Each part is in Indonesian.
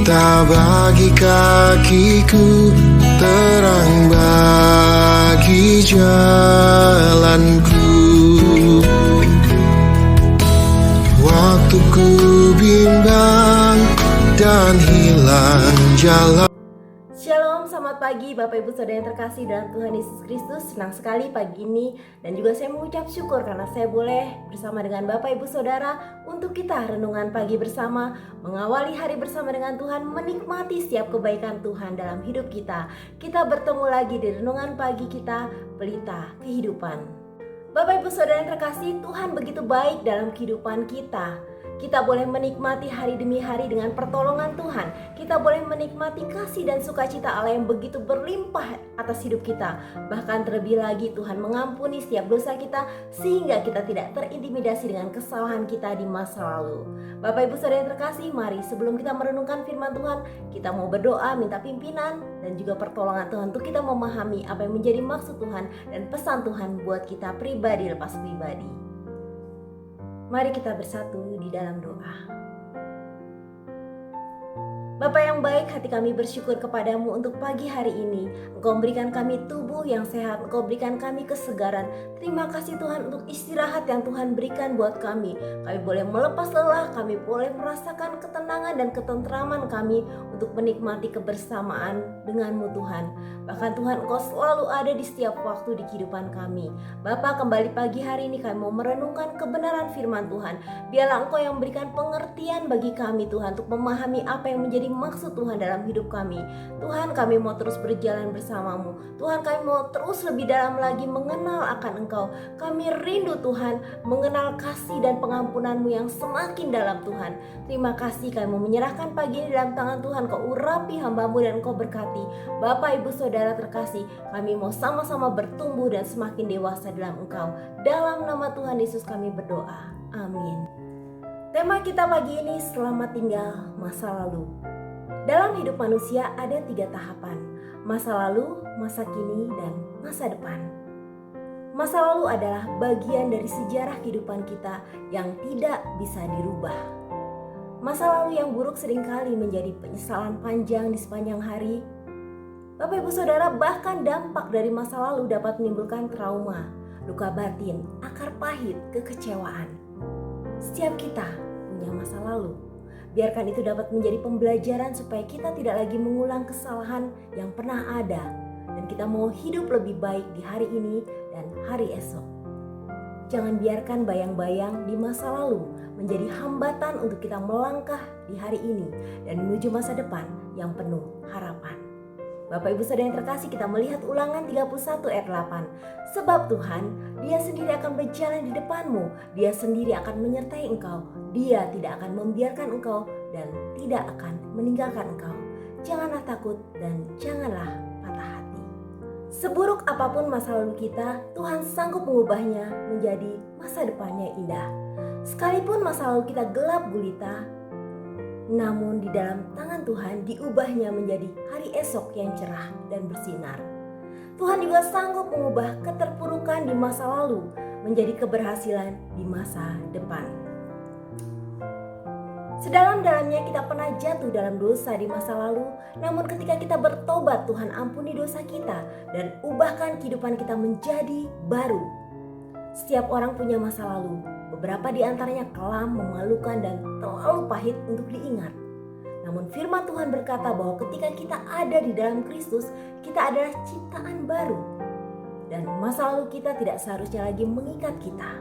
Cinta bagi kakiku, terang bagi jalanku. Waktu ku bimbang dan hilang jalan. Shalom, selamat pagi Bapak Ibu Saudara yang terkasih dalam Tuhan Yesus Kristus. Senang sekali pagi ini dan juga saya mengucap syukur karena saya boleh bersama dengan Bapak Ibu Saudara untuk kita renungan pagi bersama, mengawali hari bersama dengan Tuhan, menikmati setiap kebaikan Tuhan dalam hidup kita. Kita bertemu lagi di renungan pagi kita, Pelita Kehidupan. Bapak Ibu Saudara yang terkasih, Tuhan begitu baik dalam kehidupan kita. Kita boleh menikmati hari demi hari dengan pertolongan Tuhan. Kita boleh menikmati kasih dan sukacita Allah yang begitu berlimpah atas hidup kita. Bahkan terlebih lagi Tuhan mengampuni setiap dosa kita sehingga kita tidak terintimidasi dengan kesalahan kita di masa lalu. Bapak Ibu Saudara yang terkasih, mari sebelum kita merenungkan firman Tuhan, kita mau berdoa minta pimpinan dan juga pertolongan Tuhan untuk kita memahami apa yang menjadi maksud Tuhan dan pesan Tuhan buat kita pribadi lepas pribadi. Mari kita bersatu di dalam doa. Bapa yang baik, hati kami bersyukur kepadamu untuk pagi hari ini. Engkau berikan kami tubuh yang sehat, Engkau berikan kami kesegaran. Terima kasih Tuhan untuk istirahat yang Tuhan berikan buat kami. Kami boleh melepas lelah, kami boleh merasakan ketenangan dan ketentraman kami untuk menikmati kebersamaan dengan-Mu Tuhan. Bahkan Tuhan, Engkau selalu ada di setiap waktu di kehidupan kami. Bapa, kembali pagi hari ini kami mau merenungkan kebenaran firman Tuhan. Biarlah Engkau yang berikan pengertian bagi kami Tuhan untuk memahami apa yang menjadi maksud Tuhan dalam hidup kami. Tuhan, kami mau terus berjalan bersama-Mu. Tuhan, kami mau terus lebih dalam lagi mengenal akan Engkau. Kami rindu Tuhan mengenal kasih dan pengampunan-Mu yang semakin dalam Tuhan. Terima kasih, kami mau menyerahkan pagi ini dalam tangan Tuhan. Kau urapi hamba-Mu dan Kau berkati. Bapak, Ibu, Saudara terkasih, kami mau sama-sama bertumbuh dan semakin dewasa dalam Engkau. Dalam nama Tuhan Yesus kami berdoa. Amin. Tema kita pagi ini, selamat tinggal masa lalu. Dalam hidup manusia ada 3 tahapan, masa lalu, masa kini, dan masa depan. Masa lalu adalah bagian dari sejarah kehidupan kita yang tidak bisa dirubah. Masa lalu yang buruk seringkali menjadi penyesalan panjang di sepanjang hari. Bapak Ibu Saudara, bahkan dampak dari masa lalu dapat menimbulkan trauma, luka batin, akar pahit, kekecewaan. Setiap kita punya masa lalu. Biarkan itu dapat menjadi pembelajaran supaya kita tidak lagi mengulang kesalahan yang pernah ada. Dan kita mau hidup lebih baik di hari ini dan hari esok. Jangan biarkan bayang-bayang di masa lalu menjadi hambatan untuk kita melangkah di hari ini dan menuju masa depan yang penuh harapan. Bapak Ibu Saudara yang terkasih, kita melihat Ulangan 31 ayat 8. Sebab Tuhan, Dia sendiri akan berjalan di depanmu, Dia sendiri akan menyertai engkau, Dia tidak akan membiarkan engkau dan tidak akan meninggalkan engkau. Janganlah takut dan janganlah patah hati. Seburuk apapun masa lalu kita, Tuhan sanggup mengubahnya menjadi masa depannya indah. Sekalipun masa lalu kita gelap gulita, namun di dalam tangan Tuhan diubahnya menjadi hari esok yang cerah dan bersinar. Tuhan juga sanggup mengubah keterpurukan di masa lalu menjadi keberhasilan di masa depan. Sedalam-dalamnya kita pernah jatuh dalam dosa di masa lalu, namun ketika kita bertobat, Tuhan ampuni dosa kita dan ubahkan kehidupan kita menjadi baru. Setiap orang punya masa lalu. Beberapa di antaranya kelam, memalukan, dan terlalu pahit untuk diingat. Namun firman Tuhan berkata bahwa ketika kita ada di dalam Kristus, kita adalah ciptaan baru. Dan masa lalu kita tidak seharusnya lagi mengikat kita.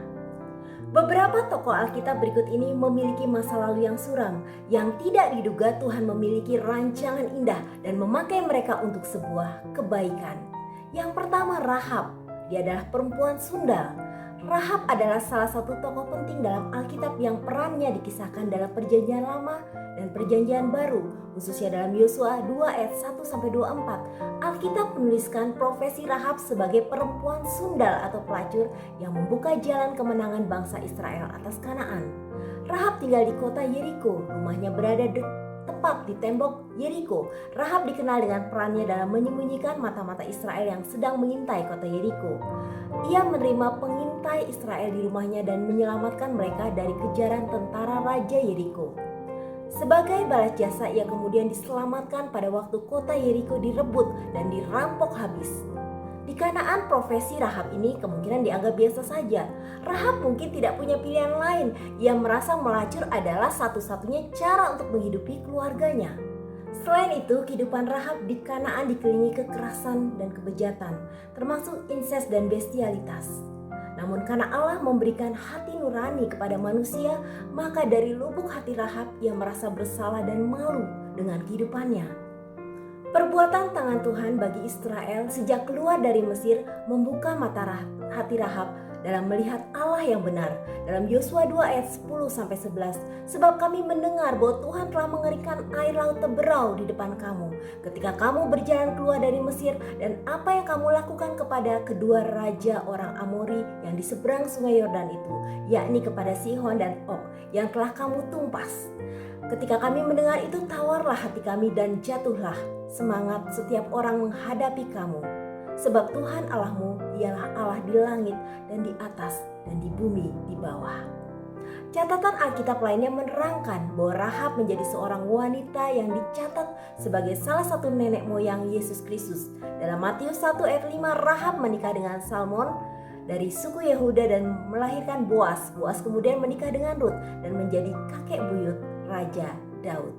Beberapa tokoh Alkitab berikut ini memiliki masa lalu yang suram, yang tidak diduga Tuhan memiliki rancangan indah dan memakai mereka untuk sebuah kebaikan. Yang pertama, Rahab. Dia adalah perempuan sundal. Rahab adalah salah satu tokoh penting dalam Alkitab yang perannya dikisahkan dalam Perjanjian Lama dan Perjanjian Baru, khususnya dalam Yosua 2 ayat 1-24. Alkitab menuliskan profesi Rahab sebagai perempuan sundal atau pelacur yang membuka jalan kemenangan bangsa Israel atas Kanaan. Rahab tinggal di kota Yeriko, rumahnya berada tepat di tembok Yeriko. Rahab dikenal dengan perannya dalam menyembunyikan mata-mata Israel yang sedang mengintai kota Yeriko. Ia menerima pengintai Israel di rumahnya dan menyelamatkan mereka dari kejaran tentara Raja Yeriko. Sebagai balas jasa, ia kemudian diselamatkan pada waktu kota Yeriko direbut dan dirampok habis. Di Kanaan, profesi Rahab ini kemungkinan dianggap biasa saja. Rahab mungkin tidak punya pilihan lain. Ia merasa melacur adalah satu-satunya cara untuk menghidupi keluarganya. Selain itu, kehidupan Rahab di Kanaan dikelilingi kekerasan dan kebejatan, termasuk inses dan bestialitas. Namun karena Allah memberikan hati nurani kepada manusia, maka dari lubuk hati Rahab ia merasa bersalah dan malu dengan kehidupannya. Perbuatan tangan Tuhan bagi Israel sejak keluar dari Mesir membuka mata hati Rahab dalam melihat Allah yang benar. Dalam Yosua 2 ayat 10-11, sebab kami mendengar bahwa Tuhan telah mengerikan air laut teberau di depan kamu ketika kamu berjalan keluar dari Mesir, dan apa yang kamu lakukan kepada kedua raja orang Amori yang di seberang sungai Yordan itu, yakni kepada Sihon dan Og yang telah kamu tumpas. Ketika kami mendengar itu, tawarlah hati kami dan jatuhlah semangat setiap orang menghadapi kamu. Sebab Tuhan Allahmu ialah Allah di langit dan di atas dan di bumi di bawah. Catatan Alkitab lainnya menerangkan bahwa Rahab menjadi seorang wanita yang dicatat sebagai salah satu nenek moyang Yesus Kristus. Dalam Matius 1 ayat 5, Rahab menikah dengan Salmon dari suku Yehuda dan melahirkan Boas. Boas kemudian menikah dengan Rut dan menjadi kakek buyut Raja Daud.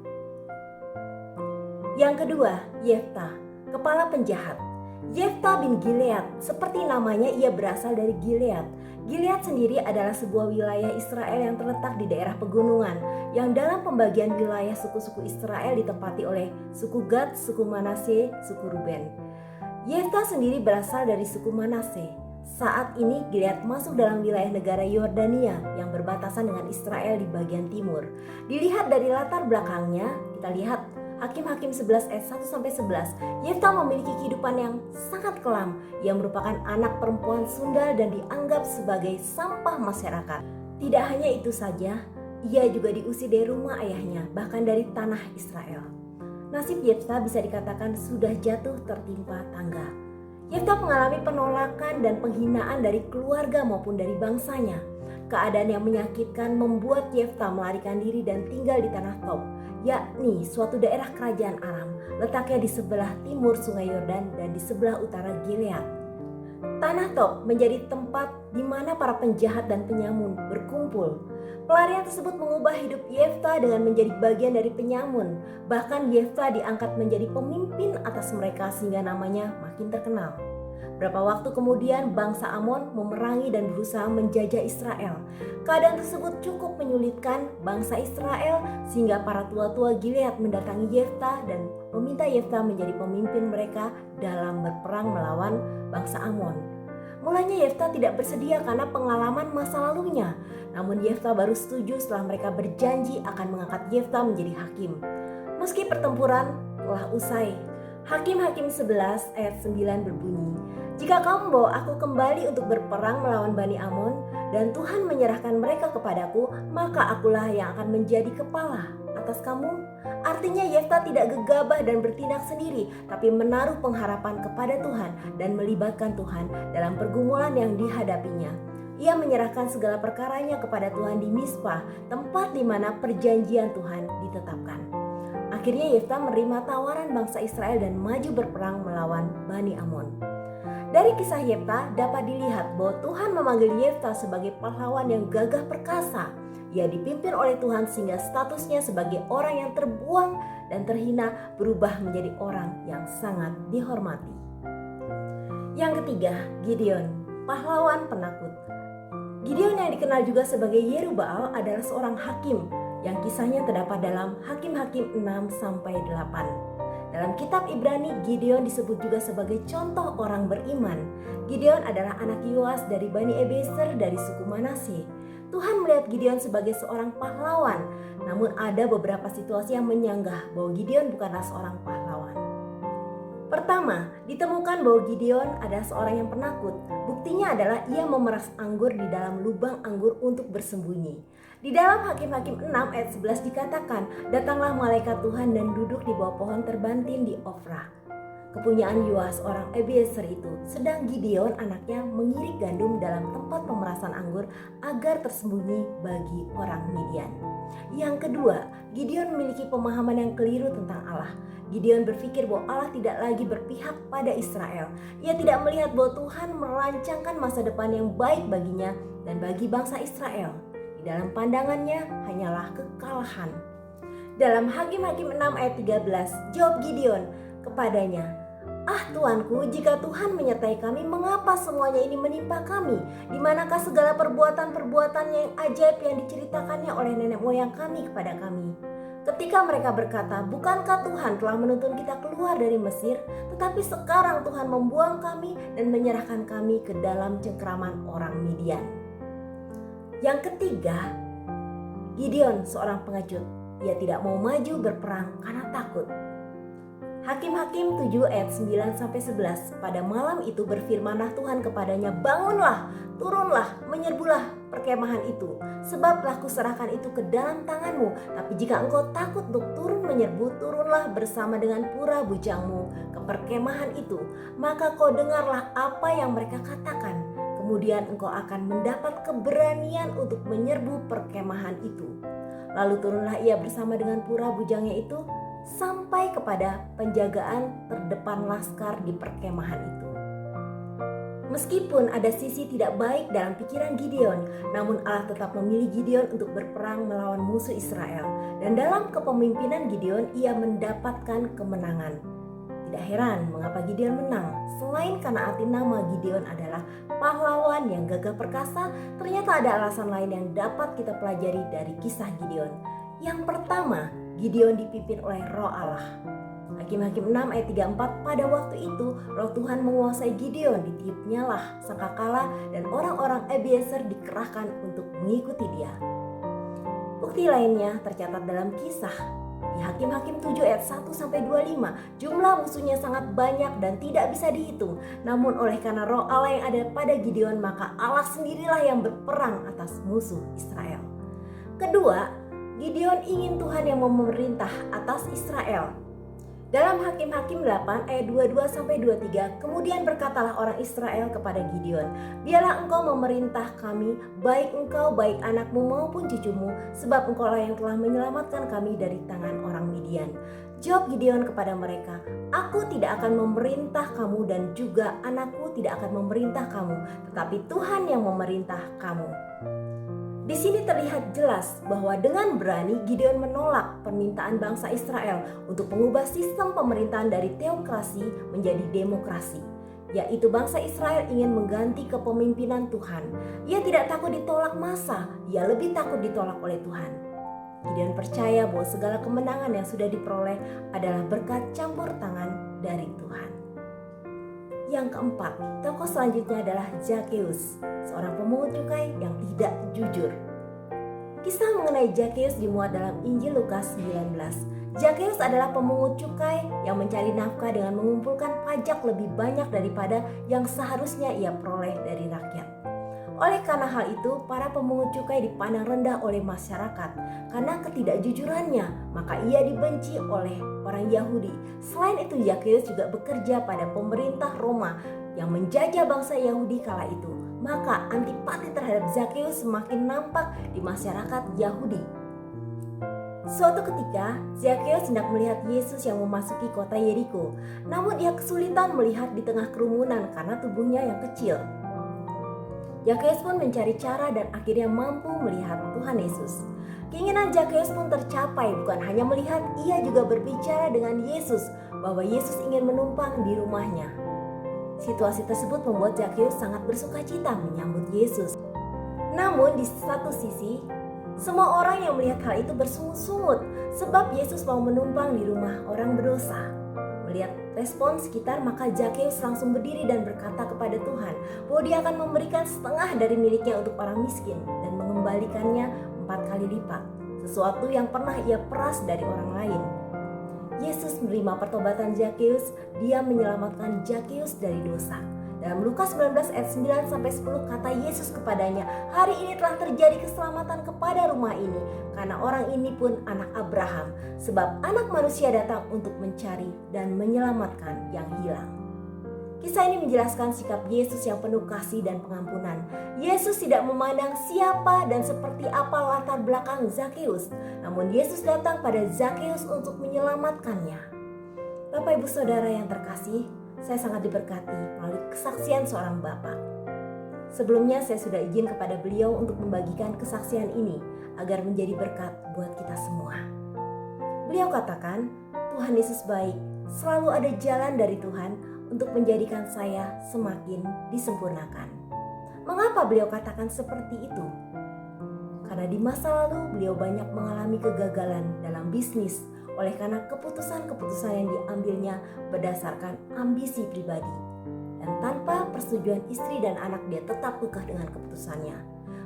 Yang kedua, Yefta, kepala penjahat. Yefta bin Gilead, seperti namanya ia berasal dari Gilead. Gilead sendiri adalah sebuah wilayah Israel yang terletak di daerah pegunungan, yang dalam pembagian wilayah suku-suku Israel ditempati oleh suku Gad, suku Manase, suku Ruben. Yefta sendiri berasal dari suku Manase. Saat ini Gilead masuk dalam wilayah negara Yordania yang berbatasan dengan Israel di bagian timur. Dilihat dari latar belakangnya, kita lihat Hakim-Hakim 11 ayat 1-11, Yefta memiliki kehidupan yang sangat kelam. Ia merupakan anak perempuan sundal dan dianggap sebagai sampah masyarakat. Tidak hanya itu saja, ia juga diusir dari rumah ayahnya, bahkan dari tanah Israel. Nasib Yefta bisa dikatakan sudah jatuh tertimpa tangga. Yefta mengalami penolakan dan penghinaan dari keluarga maupun dari bangsanya. Keadaan yang menyakitkan membuat Yefta melarikan diri dan tinggal di tanah Tob, yakni suatu daerah kerajaan Aram, letaknya di sebelah timur sungai Yordan dan di sebelah utara Gilead. Tanah Tob menjadi tempat di mana para penjahat dan penyamun berkumpul. Pelarian tersebut mengubah hidup Yefta dengan menjadi bagian dari penyamun. Bahkan Yefta diangkat menjadi pemimpin atas mereka sehingga namanya makin terkenal. Berapa waktu kemudian bangsa Amon memerangi dan berusaha menjajah Israel. Keadaan tersebut cukup menyulitkan bangsa Israel sehingga para tua-tua Gilead mendatangi Yefta dan meminta Yefta menjadi pemimpin mereka dalam berperang melawan bangsa Amon. Mulanya Yefta tidak bersedia karena pengalaman masa lalunya. Namun Yefta baru setuju setelah mereka berjanji akan mengangkat Yefta menjadi hakim. Meski pertempuran telah usai, Hakim-Hakim 11 ayat 9 berbunyi, "Jika kamu membawa aku kembali untuk berperang melawan Bani Amon dan Tuhan menyerahkan mereka kepadaku, maka akulah yang akan menjadi kepala atas kamu." Artinya Yefta tidak gegabah dan bertindak sendiri, tapi menaruh pengharapan kepada Tuhan dan melibatkan Tuhan dalam pergumulan yang dihadapinya. Ia menyerahkan segala perkaranya kepada Tuhan di Mizpah, tempat di mana perjanjian Tuhan ditetapkan. Akhirnya Yefta menerima tawaran bangsa Israel dan maju berperang melawan Bani Amon. Dari kisah Yefta dapat dilihat bahwa Tuhan memanggil Yefta sebagai pahlawan yang gagah perkasa. Ia dipimpin oleh Tuhan sehingga statusnya sebagai orang yang terbuang dan terhina berubah menjadi orang yang sangat dihormati. Yang ketiga, Gideon, pahlawan penakut. Gideon yang dikenal juga sebagai Yerubbaal adalah seorang hakim yang kisahnya terdapat dalam Hakim-Hakim 6-8. Dalam kitab Ibrani, Gideon disebut juga sebagai contoh orang beriman. Gideon adalah anak Yoas dari Bani Ebeser dari suku Manase. Tuhan melihat Gideon sebagai seorang pahlawan, namun ada beberapa situasi yang menyanggah bahwa Gideon bukanlah seorang pahlawan. Pertama, ditemukan bahwa Gideon adalah seorang yang penakut. Buktinya adalah ia memeras anggur di dalam lubang anggur untuk bersembunyi. Di dalam Hakim-Hakim 6 ayat 11 dikatakan, "Datanglah malaikat Tuhan dan duduk di bawah pohon terbantin di Ofrah." Kepunyaan Yoas orang Ebiezer itu, sedang Gideon anaknya mengirik gandum dalam tempat pemerasan anggur agar tersembunyi bagi orang Midian. Yang kedua, Gideon memiliki pemahaman yang keliru tentang Allah. Gideon berpikir bahwa Allah tidak lagi berpihak pada Israel. Ia tidak melihat bahwa Tuhan merancangkan masa depan yang baik baginya dan bagi bangsa Israel. Di dalam pandangannya hanyalah kekalahan. Dalam Hakim-Hakim 6 ayat 13, jawab Gideon kepadanya, "Ah Tuanku, jika Tuhan menyertai kami, mengapa semuanya ini menimpa kami? Di manakah segala perbuatan-perbuatannya yang ajaib yang diceritakannya oleh nenek moyang kami kepada kami?" Ketika mereka berkata, "Bukankah Tuhan telah menuntun kita keluar dari Mesir? Tetapi sekarang Tuhan membuang kami dan menyerahkan kami ke dalam cengkraman orang Midian." Yang ketiga, Gideon seorang pengecut. Ia tidak mau maju berperang karena takut. Hakim-Hakim 7 ayat 9-11. Pada malam itu berfirmanlah Tuhan kepadanya, "Bangunlah, turunlah, menyerbulah perkemahan itu, sebab telah kuserahkan itu ke dalam tanganmu. Tapi jika engkau takut untuk turun menyerbu, turunlah bersama dengan pura bujangmu ke perkemahan itu, maka kau dengarlah apa yang mereka katakan. Kemudian engkau akan mendapat keberanian untuk menyerbu perkemahan itu." Lalu turunlah ia bersama dengan pura bujangnya itu sampai kepada penjagaan terdepan laskar di perkemahan itu. Meskipun ada sisi tidak baik dalam pikiran Gideon, namun Allah tetap memilih Gideon untuk berperang melawan musuh Israel. Dan dalam kepemimpinan Gideon, ia mendapatkan kemenangan. Tidak heran mengapa Gideon menang. Selain karena arti nama Gideon adalah pahlawan yang gagah perkasa, ternyata ada alasan lain yang dapat kita pelajari dari kisah Gideon. Yang pertama, Gideon dipimpin oleh Roh Allah. Hakim-Hakim 6 ayat 34, pada waktu itu Roh Tuhan menguasai Gideon, ditiupnyalah sangkakala dan orang-orang Abiezer dikerahkan untuk mengikuti dia. Bukti lainnya tercatat dalam kisah di Hakim-Hakim 7 ayat 1-25. Jumlah musuhnya sangat banyak dan tidak bisa dihitung. Namun oleh karena Roh Allah yang ada pada Gideon, maka Allah sendirilah yang berperang atas musuh Israel. Kedua, Gideon ingin Tuhan yang memerintah atas Israel. Dalam Hakim-Hakim 8 ayat 22-23, kemudian berkatalah orang Israel kepada Gideon, "Biarlah engkau memerintah kami, baik engkau, baik anakmu maupun cucumu, sebab engkaulah yang telah menyelamatkan kami dari tangan orang Midian." Jawab Gideon kepada mereka, "Aku tidak akan memerintah kamu dan juga anakku tidak akan memerintah kamu, tetapi Tuhan yang memerintah kamu." Di sini terlihat jelas bahwa dengan berani Gideon menolak permintaan bangsa Israel untuk mengubah sistem pemerintahan dari teokrasi menjadi demokrasi, yaitu bangsa Israel ingin mengganti kepemimpinan Tuhan. Ia tidak takut ditolak massa, ia lebih takut ditolak oleh Tuhan. Gideon percaya bahwa segala kemenangan yang sudah diperoleh adalah berkat campur tangan dari Tuhan. Yang keempat, tokoh selanjutnya adalah Zakheus, seorang pemungut cukai yang tidak jujur. Kisah mengenai Zakheus dimuat dalam Injil Lukas 19. Zakheus adalah pemungut cukai yang mencari nafkah dengan mengumpulkan pajak lebih banyak daripada yang seharusnya ia peroleh dari rakyat. Oleh karena hal itu, para pemungut cukai dipandang rendah oleh masyarakat. Karena ketidakjujurannya, maka ia dibenci oleh orang Yahudi. Selain itu, Zakheus juga bekerja pada pemerintah Roma yang menjajah bangsa Yahudi kala itu. Maka antipati terhadap Zakheus semakin nampak di masyarakat Yahudi. Suatu ketika, Zakheus hendak melihat Yesus yang memasuki kota Yeriko. Namun ia kesulitan melihat di tengah kerumunan karena tubuhnya yang kecil. Zakheus pun mencari cara dan akhirnya mampu melihat Tuhan Yesus. Keinginan Zakheus pun tercapai, bukan hanya melihat, ia juga berbicara dengan Yesus bahwa Yesus ingin menumpang di rumahnya. Situasi tersebut membuat Zakheus sangat bersukacita menyambut Yesus. Namun di satu sisi, semua orang yang melihat hal itu bersungut-sungut sebab Yesus mau menumpang di rumah orang berdosa. Melihat respon sekitar, maka Zakheus langsung berdiri dan berkata kepada Tuhan bahwa dia akan memberikan setengah dari miliknya untuk orang miskin dan mengembalikannya 4 kali lipat, sesuatu yang pernah ia peras dari orang lain. Yesus menerima pertobatan Zakheus, dia menyelamatkan Zakheus dari dosa. Dalam Lukas 19 ayat 9-10 kata Yesus kepadanya, "Hari ini telah terjadi keselamatan kepada rumah ini, karena orang ini pun anak Abraham, sebab anak manusia datang untuk mencari dan menyelamatkan yang hilang." Kisah ini menjelaskan sikap Yesus yang penuh kasih dan pengampunan. Yesus tidak memandang siapa dan seperti apa latar belakang Zakheus, namun Yesus datang pada Zakheus untuk menyelamatkannya. Bapak Ibu Saudara yang terkasih, saya sangat diberkati melalui kesaksian seorang bapak. Sebelumnya saya sudah izin kepada beliau untuk membagikan kesaksian ini agar menjadi berkat buat kita semua. Beliau katakan, Tuhan Yesus baik, selalu ada jalan dari Tuhan untuk menjadikan saya semakin disempurnakan. Mengapa beliau katakan seperti itu? Karena di masa lalu beliau banyak mengalami kegagalan dalam bisnis oleh karena keputusan-keputusan yang diambilnya berdasarkan ambisi pribadi. Dan tanpa persetujuan istri dan anak dia tetap kekeh dengan keputusannya.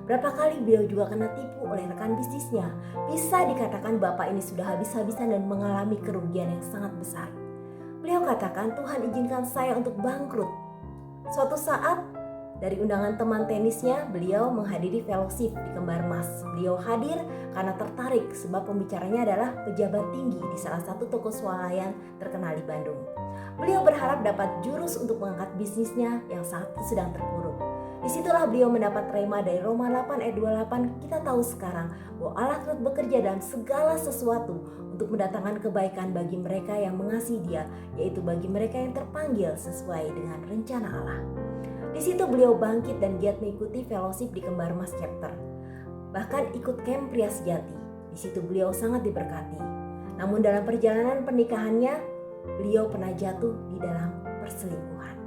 Berapa kali beliau juga kena tipu oleh rekan bisnisnya. Bisa dikatakan bapak ini sudah habis-habisan dan mengalami kerugian yang sangat besar. Beliau katakan, Tuhan izinkan saya untuk bangkrut. Suatu saat, dari undangan teman tenisnya, beliau menghadiri fellowship di Kembar Mas. Beliau hadir karena tertarik sebab pembicaranya adalah pejabat tinggi di salah satu toko swalayan terkenal di Bandung. Beliau berharap dapat jurus untuk mengangkat bisnisnya yang saat itu sedang terpuruk. Disitulah beliau mendapat rema dari Roma 8 ayat 28. Kita tahu sekarang bahwa Allah turut bekerja dalam segala sesuatu untuk mendatangkan kebaikan bagi mereka yang mengasihi Dia, yaitu bagi mereka yang terpanggil sesuai dengan rencana Allah. Di situ beliau bangkit dan giat mengikuti fellowship di Kembar Mas Chapter. Bahkan ikut camp pria sejati. Di situ beliau sangat diberkati. Namun dalam perjalanan pernikahannya, beliau pernah jatuh di dalam perselingkuhan.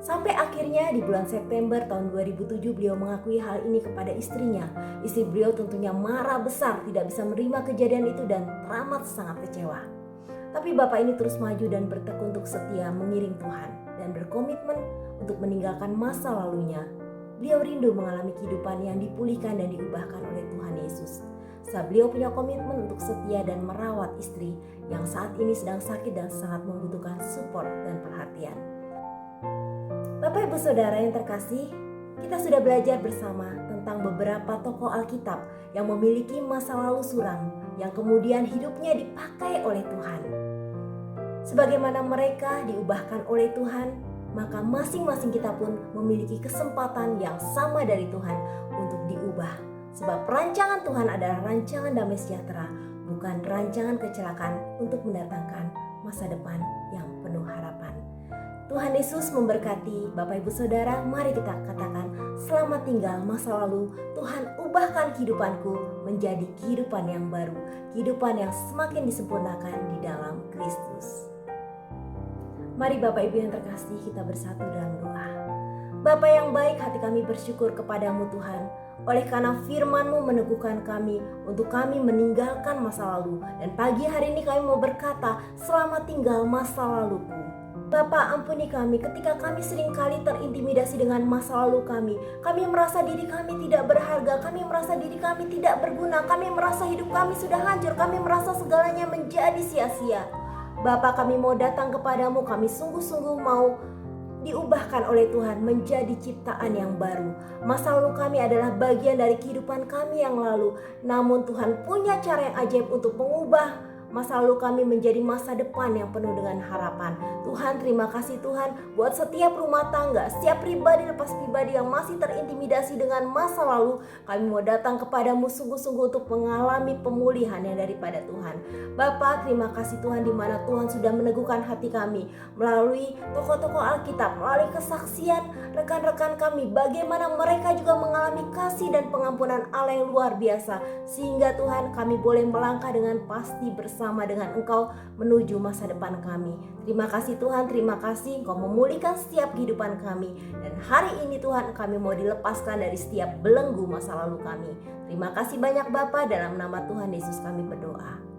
Sampai akhirnya di bulan September tahun 2007 beliau mengakui hal ini kepada istrinya. Istri beliau tentunya marah besar, tidak bisa menerima kejadian itu dan teramat sangat kecewa. Tapi bapak ini terus maju dan bertekun untuk setia mengiring Tuhan dan berkomitmen untuk meninggalkan masa lalunya. Beliau rindu mengalami kehidupan yang dipulihkan dan diubahkan oleh Tuhan Yesus. Saat beliau punya komitmen untuk setia dan merawat istri yang saat ini sedang sakit dan sangat membutuhkan support dan perhatian. Bapak Ibu Saudara yang terkasih, kita sudah belajar bersama tentang beberapa tokoh Alkitab yang memiliki masa lalu suram yang kemudian hidupnya dipakai oleh Tuhan. Sebagaimana mereka diubahkan oleh Tuhan, maka masing-masing kita pun memiliki kesempatan yang sama dari Tuhan untuk diubah. Sebab rancangan Tuhan adalah rancangan damai sejahtera, bukan rancangan kecelakaan untuk mendatangkan masa depan yang penuh harapan. Tuhan Yesus memberkati Bapak Ibu Saudara. Mari kita katakan, selamat tinggal masa lalu. Tuhan ubahkan kehidupanku menjadi kehidupan yang baru, kehidupan yang semakin disempurnakan di dalam Kristus. Mari Bapak Ibu yang terkasih, kita bersatu dalam doa. Bapa yang baik, hati kami bersyukur kepadamu Tuhan, oleh karena firman-Mu meneguhkan kami untuk kami meninggalkan masa lalu. Dan pagi hari ini kami mau berkata, selamat tinggal masa laluku. Bapa, ampuni kami ketika kami seringkali terintimidasi dengan masa lalu kami. Kami merasa diri kami tidak berharga, kami merasa diri kami tidak berguna, kami merasa hidup kami sudah hancur, kami merasa segalanya menjadi sia-sia. Bapa, kami mau datang kepadamu, kami sungguh-sungguh mau diubahkan oleh Tuhan menjadi ciptaan yang baru. Masa lalu kami adalah bagian dari kehidupan kami yang lalu. Namun Tuhan punya cara yang ajaib untuk mengubah masa lalu kami menjadi masa depan yang penuh dengan harapan. Tuhan, terima kasih Tuhan buat setiap rumah tangga, setiap pribadi lepas pribadi yang masih terintimidasi dengan masa lalu. Kami mau datang kepadamu sungguh-sungguh untuk mengalami pemulihan yang daripada Tuhan. Bapa, terima kasih Tuhan di mana Tuhan sudah meneguhkan hati kami melalui tokoh-tokoh Alkitab, melalui kesaksian rekan-rekan kami, bagaimana mereka juga mengalami kasih dan pengampunan Allah yang luar biasa. Sehingga Tuhan, kami boleh melangkah dengan pasti bersama dengan Engkau menuju masa depan kami. Terima kasih Tuhan, terima kasih Engkau memulihkan setiap kehidupan kami. Dan hari ini Tuhan, kami mau dilepaskan dari setiap belenggu masa lalu kami. Terima kasih banyak Bapa, dalam nama Tuhan Yesus kami berdoa.